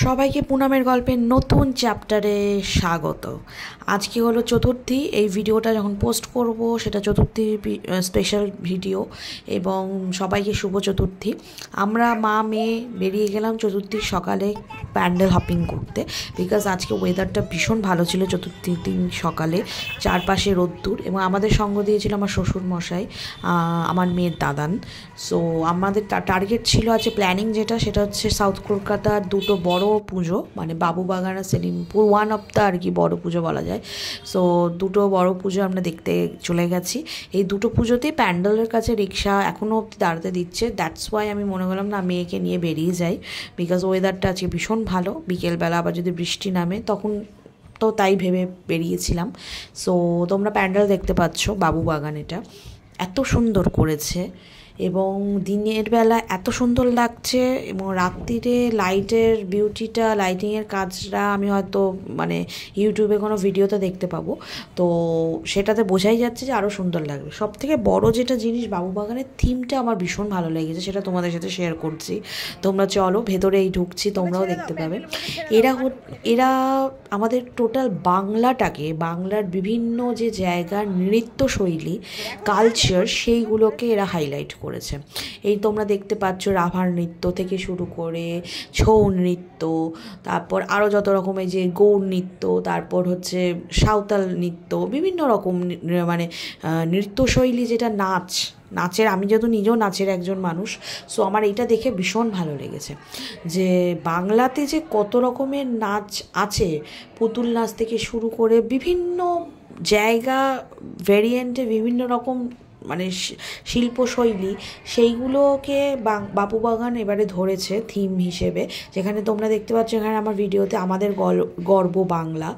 সবাইকে পুনমের গল্পের নতুন চ্যাপ্টারে স্বাগত। আজকে হলো চতুর্থী। এই ভিডিওটা যখন পোস্ট করব সেটা চতুর্থী স্পেশাল ভিডিও, এবং সবাইকে শুভ চতুর্থী। আমরা মা মেয়ে বেরিয়ে গেলাম চতুর্থীর সকালে প্যান্ডেল হপিং করতে, বিকজ আজকে ওয়েদারটা ভীষণ ভালো ছিল। চতুর্থীর দিন সকালে চারপাশে রোদ্দুর, এবং আমাদের সঙ্গ দিয়েছিল আমার শ্বশুর মশাই, আমার মেয়ের দাদান। সো আমাদের টার্গেট ছিল আছে প্ল্যানিং যেটা, সেটা হচ্ছে সাউথ কলকাতার দুটো বড় পুজো, মানে বাবুবাগান আর সেলিমপুর, ওয়ান অফ দ্য আর কি বড় পুজো বলা যায়। সো দুটো বড় পুজো আমরা দেখতে চলে গেছি। এই দুটো পুজোতেই প্যান্ডেলের কাছে রিক্সা এখনও অবধি দাঁড়াতে দিচ্ছে। দ্যাটস ওয়াই আমি মনে করলাম না, মেয়েকে নিয়ে বেরিয়ে যাই, বিকজ ওয়েদারটা আজকে ভীষণ ভালো। বিকেলবেলা আবার যদি বৃষ্টি নামে তখন তো তাই ভেবে বেরিয়েছিলাম। সো তোমরা প্যান্ডেল দেখতে পাচ্ছ, বাবুবাগান এটা এত সুন্দর করেছে, এবং দিনের বেলা এত সুন্দর লাগছে, এবং রাত্রিরে লাইটের বিউটিটা, লাইটিংয়ের কাজটা আমি হয়তো মানে ইউটিউবে কোনো ভিডিওতে দেখতে পাবো, তো সেটাতে বোঝাই যাচ্ছে যে আরও সুন্দর লাগবে। সব থেকে বড়ো যেটা জিনিস, বাবুবাগানের থিমটা আমার ভীষণ ভালো লেগেছে, সেটা তোমাদের সাথে শেয়ার করছি। তোমরা চলো, ভেতরেই ঢুকছি, তোমরাও দেখতে পাবে। এরা আমাদের টোটাল বাংলাটাকে, বাংলার বিভিন্ন যে জায়গার নৃত্যশৈলী, কালচার, সেইগুলোকে এরা হাইলাইট করেছে। এই তোমরা দেখতে পাচ্ছ রাভার নৃত্য থেকে শুরু করে ছৌ নৃত্য, তারপর আরও যত রকমের যে গৌড় নৃত্য, তারপর হচ্ছে সাঁওতাল নৃত্য, বিভিন্ন রকম মানে নৃত্যশৈলী, যেটা নাচের, আমি যেহেতু নিজেও নাচের একজন মানুষ, সো আমার এইটা দেখে ভীষণ ভালো লেগেছে যে বাংলাতে যে কত রকমের নাচ আছে, পুতুল নাচ থেকে শুরু করে বিভিন্ন জায়গা ভেরিয়েন্টে বিভিন্ন রকম মানে শিল্পশৈলী, সেইগুলোকে বাবুবাগান এবারে ধরেছে থিম হিসেবে। যেখানে তোমরা দেখতে পাচ্ছ এখানে আমার ভিডিওতে আমাদের গর্ব বাংলা।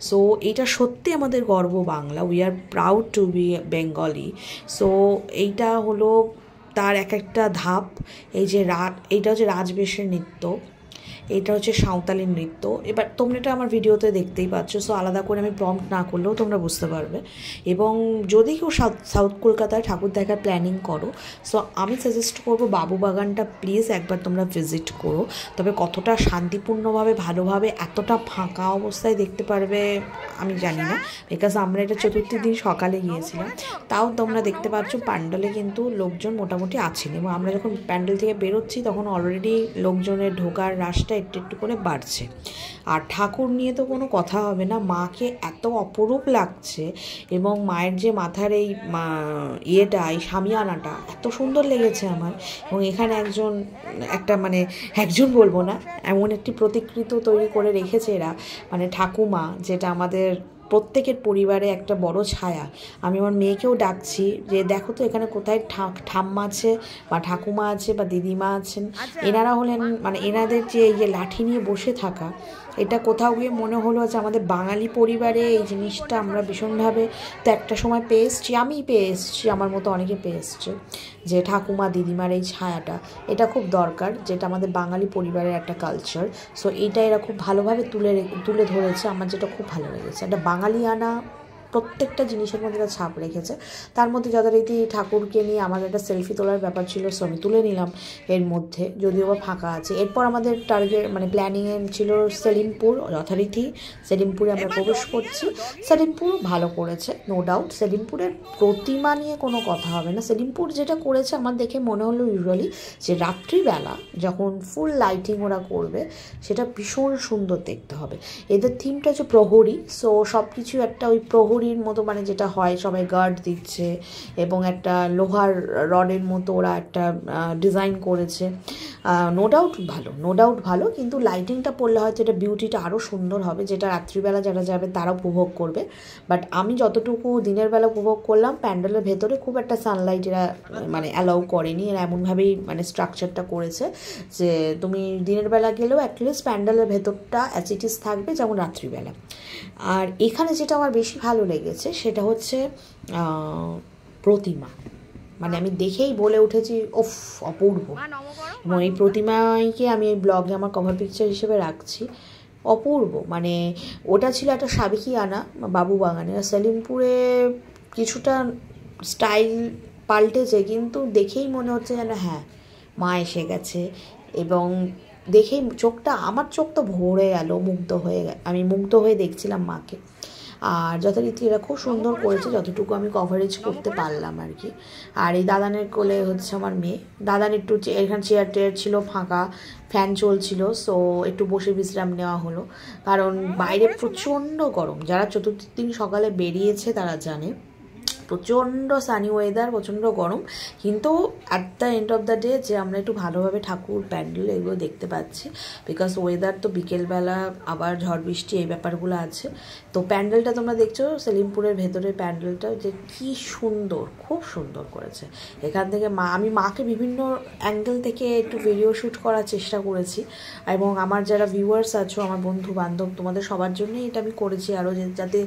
সো এটা সত্যি আমাদের গর্ব Bangla, we are proud to be Bengali. So এইটা হলো তার এক একটা ধাপ। এই যে এইটা হচ্ছে রাজবেশের নৃত্য, এটা হচ্ছে সাঁওতালি নৃত্য। এবার তোমরা এটা আমার ভিডিওতে দেখতেই পাচ্ছ, সো আলাদা করে আমি প্রম্পট না করলেও তোমরা বুঝতে পারবে। এবং যদি কেউ সাউথ কলকাতায় ঠাকুর দেখার প্ল্যানিং করো, সো আমি সাজেস্ট করবো বাবুবাগানটা প্লিজ একবার তোমরা ভিজিট করো। তবে কতটা শান্তিপূর্ণভাবে, ভালোভাবে, এতটা ফাঁকা অবস্থায় দেখতে পারবে আমি জানি না, বিকজ আমরা এটা চতুর্থীর দিন সকালে গিয়েছিলাম। তাও তোমরা দেখতে পাচ্ছ প্যান্ডেলে কিন্তু লোকজন মোটামুটি আছেন, এবং আমরা যখন প্যান্ডেল থেকে বেরোচ্ছি তখন অলরেডি লোকজনের ঢোকার রাশটা একটু একটু করে বাড়ছে। আর ঠাকুর নিয়ে তো কোনো কথা হবে না, মাকে এত অপরূপ লাগছে, এবং মায়ের যে মাথার এই এই শামিয়ানাটা এত সুন্দর লেগেছে আমার। এবং এখানে একজন বলবো না, এমন একটি প্রতিকৃতি তৈরি করে রেখেছে এরা, মানে ঠাকুমা, যেটা আমাদের প্রত্যেকের পরিবারে একটা বড় ছায়া। আমি আমার মেয়েকেও ডাকছি যে দেখো তো এখানে কোথায় ঠাম্মা আছে, বা ঠাকুমা আছে, বা দিদিমা আছেন। এনারা হলেন মানে এনাদের যে এই যে লাঠি নিয়ে বসে থাকা, এটা কোথাও গিয়ে মনে হলো যে আমাদের বাঙালি পরিবারে এই জিনিসটা আমরা ভীষণভাবে তো একটা সময় পেয়ে এসছি, আমি পেয়ে এসছি, আমার মতো অনেকে পেয়ে এসছে, যে ঠাকুমা দিদিমার এই ছায়াটা, এটা খুব দরকার, যেটা আমাদের বাঙালি পরিবারের একটা কালচার। সো এইটা এরা খুব ভালোভাবে তুলে ধরেছে, আমার যেটা খুব ভালো লেগেছে। একটা বাঙালিয়ানা প্রত্যেকটা জিনিসের মধ্যে একটা ছাপ রেখেছে। তার মধ্যে যথারীতি ঠাকুরকে নিয়ে আমার একটা সেলফি তোলার ব্যাপার ছিল, সো আমি তুলে নিলাম এর মধ্যে, যদিও বা ফাঁকা আছে। এরপর আমাদের টার্গেট মানে প্ল্যানিংয়ে ছিল সেলিমপুর, যথারীতি সেলিমপুরে আমরা প্রবেশ করছি। সেলিমপুর ভালো করেছে, নো ডাউট। সেলিমপুরের প্রতিমা নিয়ে কোনো কথা হবে না। সেলিমপুর যেটা করেছে আমার দেখে মনে হলো ইউজুয়ালি যে রাত্রিবেলা যখন ফুল লাইটিং ওরা করবে, সেটা ভীষণ সুন্দর দেখতে হবে। এদের থিমটা হচ্ছে প্রহরী, সো সব কিছু একটা ওই প্রহরীর মতো, মানে যেটা হয় সবাই গার্ড দিচ্ছে, এবং একটা লোহার রডের মতো ওরা একটা ডিজাইন করেছে। নো ডাউট ভালো, কিন্তু লাইটিংটা পড়লে হয়তো এটা বিউটিটা আরও সুন্দর হবে, যেটা রাত্রিবেলা যারা যাবে তারা উপভোগ করবে। বাট আমি যতটুকু দিনের বেলা উপভোগ করলাম, প্যান্ডেলের ভেতরে খুব একটা সানলাইট এরা মানে অ্যালাউ করেনি। এরা এমনভাবেই মানে স্ট্রাকচারটা করেছে যে তুমি দিনের বেলা গেলেও অ্যাটলিস্ট প্যান্ডেলের ভেতরটা অ্যাজ ইট ইজ থাকবে যেমন রাত্রিবেলা। আর এখানে যেটা আমার বেশি ভালো লেগেছে সেটা হচ্ছে প্রতিমা, মানে আমি দেখেই বলে উঠেছি ওফ, অপূর্ব। এবং এই প্রতিমাকে আমি এই ব্লগে আমার কভার পিকচার হিসেবে রাখছি, অপূর্ব। মানে ওটা ছিল একটা সাবেকিয়ানা বাবুবাগানে, সেলিমপুরে কিছুটা স্টাইল পাল্টেছে, কিন্তু দেখেই মনে হচ্ছে যেন হ্যাঁ মা এসে গেছে। এবং দেখেই আমার চোখ তো ভরে গেল, আমি মুগ্ধ হয়ে দেখছিলাম মাকে। আর যথারীতি এরা খুব সুন্দর করেছে, যতটুকু আমি কভারেজ করতে পারলাম আর কি। আর এই দাদানের কোলে হচ্ছে আমার মেয়ে। দাদান একটু এখানে চেয়ার টেয়ার ছিল ফাঁকা, ফ্যান চলছিল, সো একটু বসে বিশ্রাম নেওয়া হলো, কারণ বাইরে প্রচণ্ড গরম। যারা চতুর্থীর দিন সকালে বেরিয়েছে তারা জানে প্রচণ্ড সানি ওয়েদার, প্রচণ্ড গরম। কিন্তু at the end of the day যে আমরা একটু ভালোভাবে ঠাকুর প্যান্ডেল এগুলো দেখতে পাচ্ছি, বিকজ ওয়েদার তো বিকেলবেলা আবার ঝড় বৃষ্টি এই ব্যাপারগুলো আছে। তো প্যান্ডেলটা তোমরা দেখছো সেলিমপুরের ভেতরের প্যান্ডেলটা যে কি সুন্দর, খুব সুন্দর করেছে। এখান থেকে আমি মাকে বিভিন্ন অ্যাঙ্গেল থেকে একটু ভিডিও শ্যুট করার চেষ্টা করেছি, এবং আমার যারা ভিউয়ার্স আছো, আমার বন্ধু বান্ধব, তোমাদের সবার জন্যই এটা আমি করেছি, আরও যাতে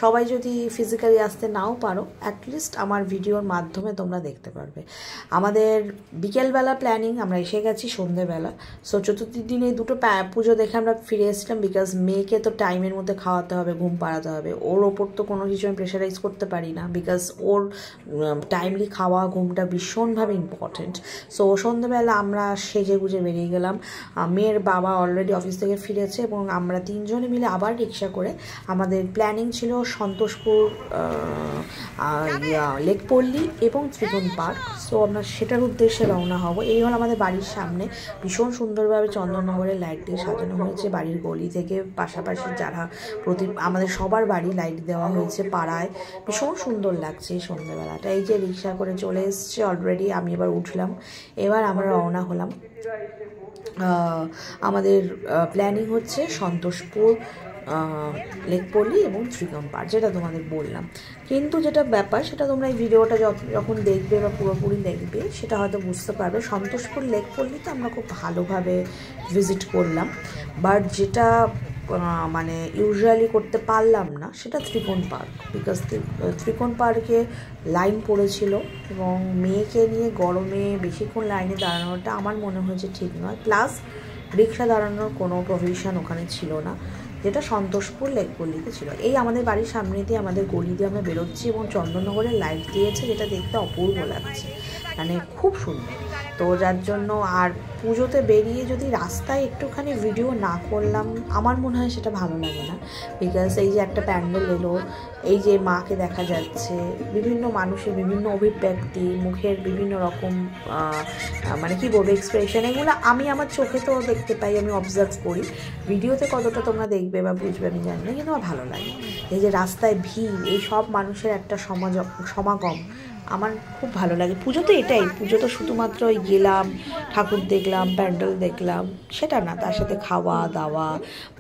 সবাই যদি ফিজিক্যালি আসতে নাও পারো, অ্যাটলিস্ট আমার ভিডিওর মাধ্যমে তোমরা দেখতে পারবে। আমাদের বিকেলবেলা প্ল্যানিং, আমরা এসে গেছি সন্ধ্যেবেলা। সো চতুর্থীর দিনে দুটো পুজো দেখে আমরা ফিরে এসেছিলাম, বিকজ মেয়েকে তো টাইমের মধ্যে খাওয়াতে হবে, ঘুম পাড়াতে হবে। ওর ওপর তো কোনো কিছু আমি প্রেশারাইজ করতে পারি না, বিকজ ওর টাইমলি খাওয়া ঘুমটা ভীষণভাবে ইম্পর্টেন্ট। সো সন্ধ্যেবেলা আমরা সেজে গুজে বেরিয়ে গেলাম। মেয়ের বাবা অলরেডি অফিস থেকে ফিরেছে, এবং আমরা তিনজনে মিলে আবার রিক্সা করে, আমাদের প্ল্যানিং ছিল সন্তোষপুর, লেকপল্লী এবং ত্রিকোণ পার্ক। সো আমরা সেটার উদ্দেশ্যে রওনা হব। এই হলো আমাদের বাড়ির সামনে, ভীষণ সুন্দরভাবে চন্দননগরের লাইট দিয়ে সাজানো হয়েছে। বাড়ির গলি থেকে পাশাপাশি যারা আমাদের সবার বাড়ি লাইট দেওয়া হয়েছে পাড়ায়, ভীষণ সুন্দর লাগছে এই সন্ধ্যেবেলাটা। এই যে রিক্সা করে চলে এসছে অলরেডি, আমি এবার উঠলাম, এবার আমরা রওনা হলাম। আমাদের প্ল্যানিং হচ্ছে সন্তোষপুর, লেকপল্লী এবং ত্রিকোণ পার্ক, যেটা তোমাদের বললাম। কিন্তু যেটা ব্যাপার, সেটা তোমরা এই ভিডিওটা যখন দেখবে বা পুরোপুরি দেখবে, সেটা হয়তো বুঝতে পারবে। সন্তোষপুর লেকপল্লীতে আমরা খুব ভালোভাবে ভিজিট করলাম, বাট যেটা মানে ইউজুয়ালি করতে পারলাম না সেটা ত্রিকোণ পার্ক, বিকজ ত্রিকোণ পার্কে লাইন পড়েছিল, এবং মেয়েকে নিয়ে গরমে বেশিক্ষণ লাইনে দাঁড়ানোটা আমার মনে হয়েছে ঠিক নয়। প্লাস রিক্সা দাঁড়ানোর কোনো প্রভিশন ওখানে ছিল না, যেটা সন্তোষপুর লেকপল্লীতে ছিল। এই আমাদের বাড়ির সামনে দিয়ে আমাদের গলি দিয়ে আমরা বেরোচ্ছি, এবং চন্দননগরের লাইট দিয়েছে, যেটা দেখতে অপূর্ব লাগছে, মানে খুব সুন্দর। তো যার জন্য আর পুজোতে বেরিয়ে যদি রাস্তায় একটুখানি ভিডিও না করলাম, আমার মনে হয় সেটা ভালো লাগে না। বিকজ এই যে একটা প্যান্ডেল এলো, এই যে মাকে দেখা যাচ্ছে, বিভিন্ন মানুষের বিভিন্ন অভিব্যক্তি, মুখের বিভিন্ন রকম মানে কী বলবো এক্সপ্রেশন, এগুলো আমি আমার চোখে তো দেখতে পাই, আমি অবজার্ভ করি। ভিডিওতে কতটা তোমরা দেখবে বা বুঝবে আমি জানি না, কিন্তু আমার ভালো লাগে। এই যে রাস্তায় ভিড়, এই সব মানুষের একটা সমাগম আমার খুব ভালো লাগে। পুজো তো এটাই, পুজো তো শুধুমাত্র ওই গেলাম, ঠাকুর দেখলাম, প্যান্ডেল দেখলাম, সেটা না, তার সাথে খাওয়া দাওয়া,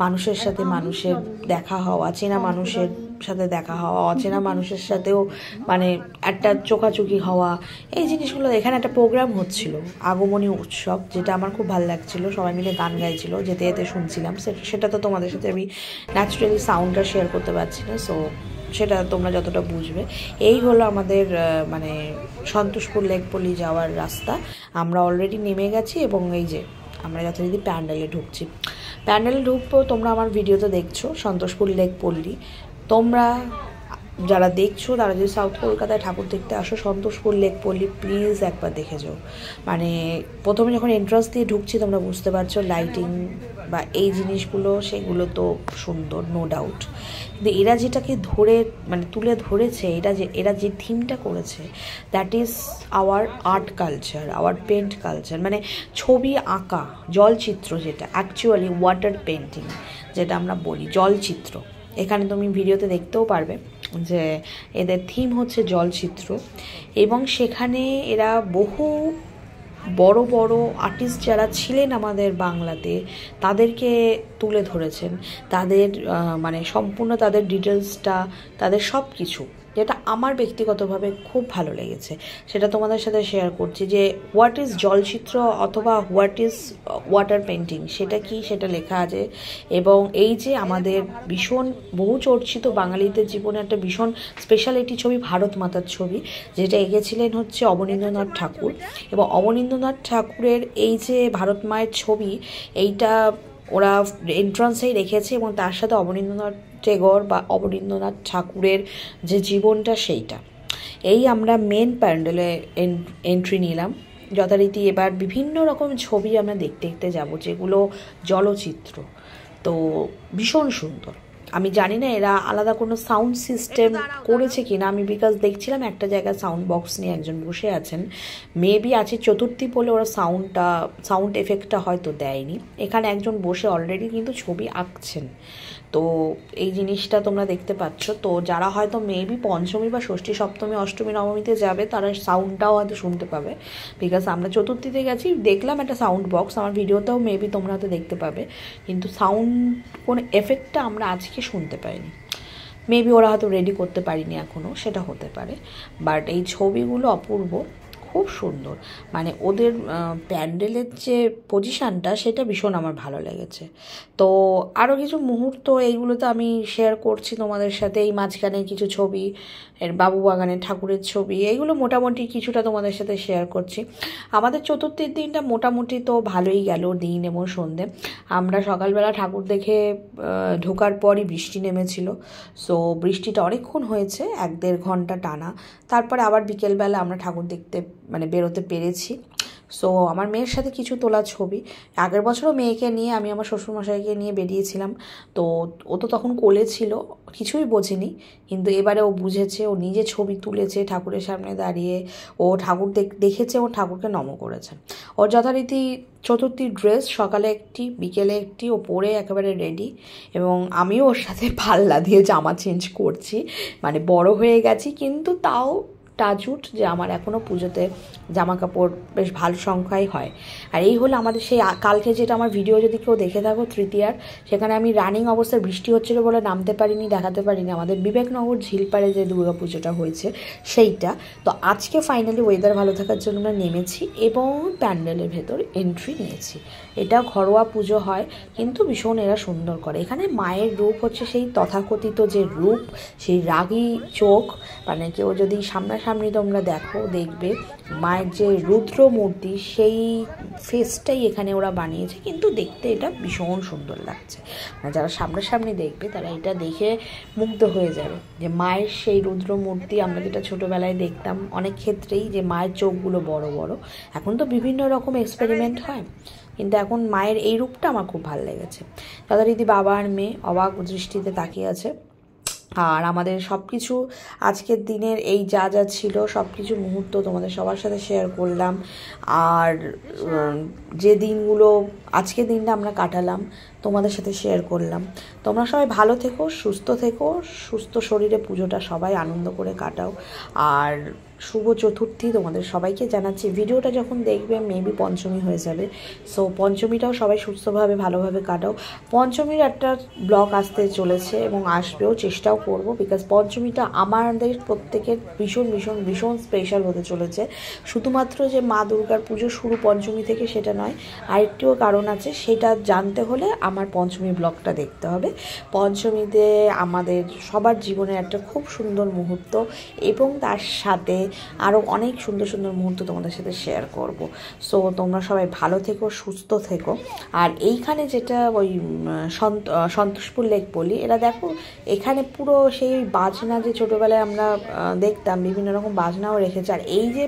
মানুষের সাথে মানুষের দেখা হওয়া, চেনা মানুষের সাথে দেখা হওয়া, অচেনা মানুষের সাথেও মানে একটা চোখাচোখি হওয়া, এই জিনিসগুলো। এখানে একটা প্রোগ্রাম হচ্ছিল, আগমনী উৎসব, যেটা আমার খুব ভালো লাগছিলো। সবাই মিলে গান গাইছিল, যেতে যেতে শুনছিলাম। সেটা তো তোমাদের সাথে আমি ন্যাচারালি সাউন্ডটা শেয়ার করতে পারছি না, সো সেটা তোমরা যতটা বুঝবে। এই হলো আমাদের মানে সন্তোষপুর লেকপল্লী যাওয়ার রাস্তা। আমরা অলরেডি নেমে গেছি, এবং এই যে আমরা যথারীতি প্যান্ডেলে ঢুকছি। প্যান্ডেলে ঢুকবো, তোমরা আমার ভিডিওতে দেখছো সন্তোষপুর লেকপল্লী। তোমরা যারা দেখছো, তারা যদি সাউথ কলকাতায় ঠাকুর দেখতে আসো, সন্তোষপুর লেকপল্লী প্লিজ একবার দেখে যাও। মানে প্রথমে যখন এন্ট্রান্স দিয়ে ঢুকছি, তোমরা বুঝতে পারছো লাইটিং বা এই জিনিসগুলো, সেগুলো তো সুন্দর, নো ডাউট। কিন্তু এরা যেটাকে তুলে ধরেছে, এরা যে থিমটা করেছে, that is our art culture, our paint culture, মানে ছবি আঁকা, জলচিত্র, যেটা অ্যাকচুয়ালি ওয়াটার পেন্টিং যেটা আমরা বলি, জলচিত্র। এখানে তুমি ভিডিওতে দেখতেও পারবে যে এদের থিম হচ্ছে জলচিত্র, এবং সেখানে এরা বহু বড় বড় আর্টিস্ট যারা ছিলেন আমাদের বাংলাতে, তাদেরকে তুলে ধরেছেন, তাদের মানে সম্পূর্ণ তাদের ডিটেলসটা, তাদের সব কিছু, যেটা আমার ব্যক্তিগতভাবে খুব ভালো লেগেছে, সেটা তোমাদের সাথে শেয়ার করছি। যে হোয়াট ইজ জলচিত্র অথবা হোয়াট ইজ ওয়াটার পেন্টিং, সেটা কি, সেটা লেখা আছে। এবং এই যে আমাদের ভীষণ বহু চর্চিত বাঙালিদের জীবনে একটা ভীষণ স্পেশালিটি ছবি, ভারত মাতার ছবি, যেটা এঁকেছিলেন হচ্ছে অবনীন্দ্রনাথ ঠাকুর। এবং অবনীন্দ্রনাথ ঠাকুরের এই যে ভারত মায়ের ছবি, এইটা ওরা এন্ট্রান্সেই রেখেছে, এবং তার সাথে অবনীন্দ্রনাথ টেগর বা অবনীন্দ্রনাথ ঠাকুরের যে জীবনটা, সেইটা। এই আমরা মেন প্যান্ডেলে এন্ট্রি নিলাম, যথারীতি এবার বিভিন্ন রকম ছবি আমরা দেখতে দেখতে যাব, যেগুলো চলচ্চিত্র। তো ভীষণ সুন্দর। আমি জানি না এরা আলাদা কোনো সাউন্ড সিস্টেম করেছে কিনা, আমি বিকজ দেখছিলাম একটা জায়গায় সাউন্ড বক্স নিয়ে একজন বসে আছেন। মেবি আছে চতুর্থী বলে ওরা সাউন্ড এফেক্টটা হয়তো দেয়নি। এখানে একজন বসে অলরেডি কিন্তু ছবি আঁকছেন। তো এই জিনিসটা তোমরা দেখতে পাচ্ছ। তো যারা হয়তো মেবি পঞ্চমী বা ষষ্ঠী সপ্তমী অষ্টমী নবমীতে যাবে তারা সাউন্ডটাও হয়তো শুনতে পাবে, বিকজ আমরা চতুর্থীতে গেছি, দেখলাম একটা সাউন্ড বক্স, আমার ভিডিওতেও মেবি তোমরা হয়তো দেখতে পাবে, কিন্তু সাউন্ড কোনো এফেক্টটা আমরা আজকে শুনতে পাইনি। মেবি ওরা হয়তো রেডি করতে পারিনি এখনও, সেটা হতে পারে। বাট এই ছবিগুলো অপূর্ব, খুব সুন্দর। মানে ওদের প্যান্ডেলের যে পজিশানটা সেটা ভীষণ আমার ভালো লেগেছে। তো আরও কিছু মুহূর্ত এইগুলো তো আমি শেয়ার করছি তোমাদের সাথে। এই মাঝখানে কিছু ছবি, এর বাবুবাগানের ঠাকুরের ছবি, এইগুলো মোটামুটি কিছুটা তোমাদের সাথে শেয়ার করছি। আমাদের চতুর্থীর দিনটা মোটামুটি তো ভালোই গেল, দিন এবং সন্ধে। আমরা সকালবেলা ঠাকুর দেখে ঢোকার পরই বৃষ্টি নেমেছিল। সো বৃষ্টিটা অনেকক্ষণ হয়েছে, 1-1.5 ঘন্টা টানা। তারপরে আবার বিকেলবেলা আমরা ঠাকুর দেখতে বেরোতে পেরেছি। সো আমার মেয়ের সাথে কিছু তোলা ছবি, আগের বছরও মেয়েকে নিয়ে আমি আমার শ্বশুরমশাইকে নিয়ে বেরিয়েছিলাম। তো ও তো তখন কোলে ছিল, কিছুই বোঝেনি, কিন্তু এবারে ও বুঝেছে, ও নিজে ছবি তুলেছে ঠাকুরের সামনে দাঁড়িয়ে, ও ঠাকুর দেখেছে, ও ঠাকুরকে নম করেছে। ওর যথারীতি চতুর্থীর ড্রেস সকালে একটি, বিকেলে একটি, ও পরে একেবারে রেডি। এবং আমিও ওর সাথে পাল্লা দিয়ে জামা চেঞ্জ করছি, মানে বড় হয়ে গেছি, কিন্তু তাও টাচউড যে আমার এখনও পুজোতে জামা কাপড় বেশ ভালো সংখ্যাই হয়। আর এই হলো আমাদের সেই কালকে, যেটা আমার ভিডিও যদি কেউ দেখে থাকো তৃতীয়ার, সেখানে আমি রানিং অবস্থায় বৃষ্টি হচ্ছিলো বলে নামতে পারিনি, দেখাতে পারিনি আমাদের বিবেকনগর ঝিলপাড়ে যে দুর্গা পুজোটা হয়েছে সেইটা। তো আজকে ফাইনালি ওয়েদার ভালো থাকার জন্য আমরা নেমেছি এবং প্যান্ডেলের ভেতর এন্ট্রি নিয়েছি। এটা ঘরোয়া পুজো হয়, কিন্তু ভীষণ এরা সুন্দর করে। এখানে মায়ের রূপ হচ্ছে সেই তথাকথিত যে রূপ, সেই রাগী চোখ, মানে কেউ যদি সামনাসামনি তোমরা দেখবে মায়ের যে রুদ্র মূর্তি, সেই ফেসটাই এখানে ওরা বানিয়েছে, কিন্তু দেখতে এটা ভীষণ সুন্দর লাগছে। মানে যারা সামনাসামনি দেখবে তারা এটা দেখে মুগ্ধ হয়ে যাবে, যে মায়ের সেই রুদ্র মূর্তি আমরা যেটা ছোটোবেলায় দেখতাম অনেক ক্ষেত্রেই, যে মায়ের চোখগুলো বড় বড়। এখন তো বিভিন্ন রকম এক্সপেরিমেন্ট হয়, কিন্তু এখন মায়ের এই রূপটা আমার খুব ভালো লেগেছে। যথারীতি বাবা আর মেয়ে অবাক দৃষ্টিতে তাকিয়ে আছে। আর আমাদের সব কিছু আজকের দিনের এই যা যা ছিল সব কিছু মুহূর্ত তোমাদের সবার সাথে শেয়ার করলাম। আর যে দিনগুলো আজকের দিনটা আমরা কাটালাম তোমাদের সাথে শেয়ার করলাম। তোমরা সবাই ভালো থেকো, সুস্থ থেকো, সুস্থ শরীরে পুজোটা সবাই আনন্দ করে কাটাও। আর শুভ চতুর্থী তোমাদের সবাইকে জানাচ্ছি। ভিডিওটা যখন দেখবে মেবি পঞ্চমী হয়ে যাবে, সো পঞ্চমীটাও সবাই সুস্থভাবে ভালোভাবে কাটাও। পঞ্চমীর একটা ব্লগ আসতে চলেছে এবং আসবেও, চেষ্টাও করব, বিকজ পঞ্চমীটা আমাদের প্রত্যেকের ভীষণ ভীষণ ভীষণ স্পেশাল হতে চলেছে। শুধুমাত্র যে মা দুর্গার পুজো শুরু পঞ্চমী থেকে সেটা নয়, আরেকটিও কারণ আছে, সেটা জানতে হলে আমার পঞ্চমী ব্লগটা দেখতে হবে। পঞ্চমীতে আমাদের সবার জীবনের একটা খুব সুন্দর মুহূর্ত, এবং তার সাথে আরও অনেক সুন্দর সুন্দর মুহূর্ত তোমাদের সাথে শেয়ার করব। সো তোমরা সবাই ভালো থেকো, সুস্থ থেকো। আর এইখানে যেটা ওই সন্তোষপুর লেক বলি, এরা দেখো এখানে পুরো সেই বাজনা যে ছোটোবেলায় আমরা দেখতাম, বিভিন্ন রকম বাজনাও রেখেছে। আর এই যে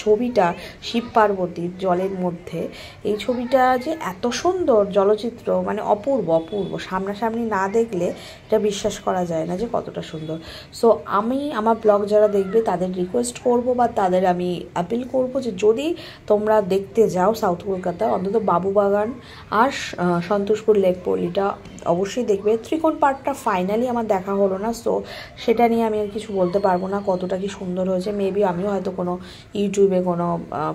ছবিটা শিব পার্বতীর জলের মধ্যে, এই ছবিটা যে এত সুন্দর চলচ্চিত্র, মানে অপূর্ব অপূর্ব, সামনাসামনি না দেখলে এটা বিশ্বাস করা যায় না যে কতটা সুন্দর। সো আমি আমার ব্লগ যারা দেখবে তাদের রিকোয়েস্ট করব, বা তাদের আমি অ্যাপিল করব, যে যদি তোমরা দেখতে যাও সাউথ কলকাতা, অন্তত বাবুবাগান আর সন্তোষপুর লেক পল্লীটা অবশ্যই দেখবে। ত্রিকোণ পার্কটা ফাইনালি আমার দেখা হলো না, সো সেটা নিয়ে আমি আর কিছু বলতে পারবো না কতটা কি সুন্দর হয়েছে। মেবি আমিও হয়তো কোনো ইউটিউবে কোনো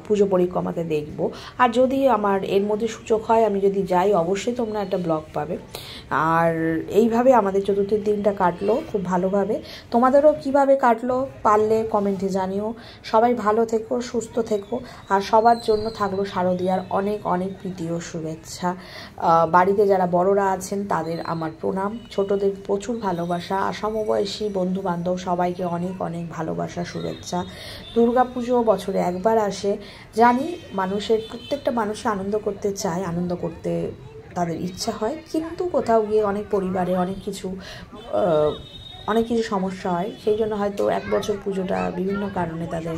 পুজো পরিক্রমাতে দেখব। আর যদি আমার এর মধ্যে সুযোগ হয়, আমি যদি যাই, অবশ্যই তোমরা একটা ব্লগ পাবে। আর এইভাবে আমাদের চতুর্থীর দিনটা কাটলো খুব ভালোভাবে। তোমাদেরও কিভাবে কাটলো পারলে কমেন্টে জানিও। সবাই ভালো থেকো, সুস্থ থেকো। আর সবার জন্য থাকলো শারদীয়ার অনেক অনেক প্রীতি ও শুভেচ্ছা। বাড়িতে যারা বড়রা আছেন তাদের আমার প্রণাম, ছোটদের প্রচুর ভালোবাসা। আর সমবয়সী বন্ধু বান্ধব সবাইকে অনেক অনেক ভালোবাসা, শুভেচ্ছা। দুর্গাপুজো বছরে একবার আসে, জানি মানুষের প্রত্যেকটা মানুষ আনন্দ করতে চায়, আনন্দ করতে তাদের ইচ্ছা হয়, কিন্তু কোথাও গিয়ে অনেক পরিবারে অনেক কিছু অনেক কিছু সমস্যা হয়, সেই জন্য হয়তো এক বছর পুজোটা বিভিন্ন কারণে তাদের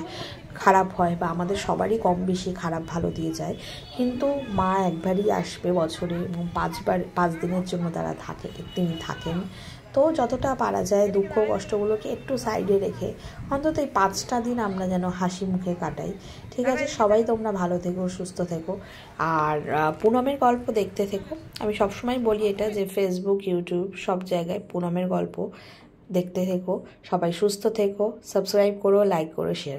খারাপ হয়, বা আমাদের সবারই কম বেশি খারাপ ভালো দিয়ে যায়। কিন্তু মা একবারই আসবে বছরে এবং 5 দিনের জন্য তিনি থাকেন। তো যতটা পারা যায় দুঃখ কষ্টগুলোকে একটু সাইডে রেখে অন্তত এই 5টা দিন আমরা যেন হাসি মুখে কাটাই। ঠিক আছে, সবাই তোমরা ভালো থেকো, সুস্থ থেকো, আর পুনমের গল্প দেখতে থেকো। আমি সবসময় বলি এটা, যে ফেসবুক, ইউটিউব সব জায়গায় পুনমের গল্প দেখতে থেকো। সবাই সুস্থ থেকো, সাবস্ক্রাইব করো, লাইক করো, শেয়ার।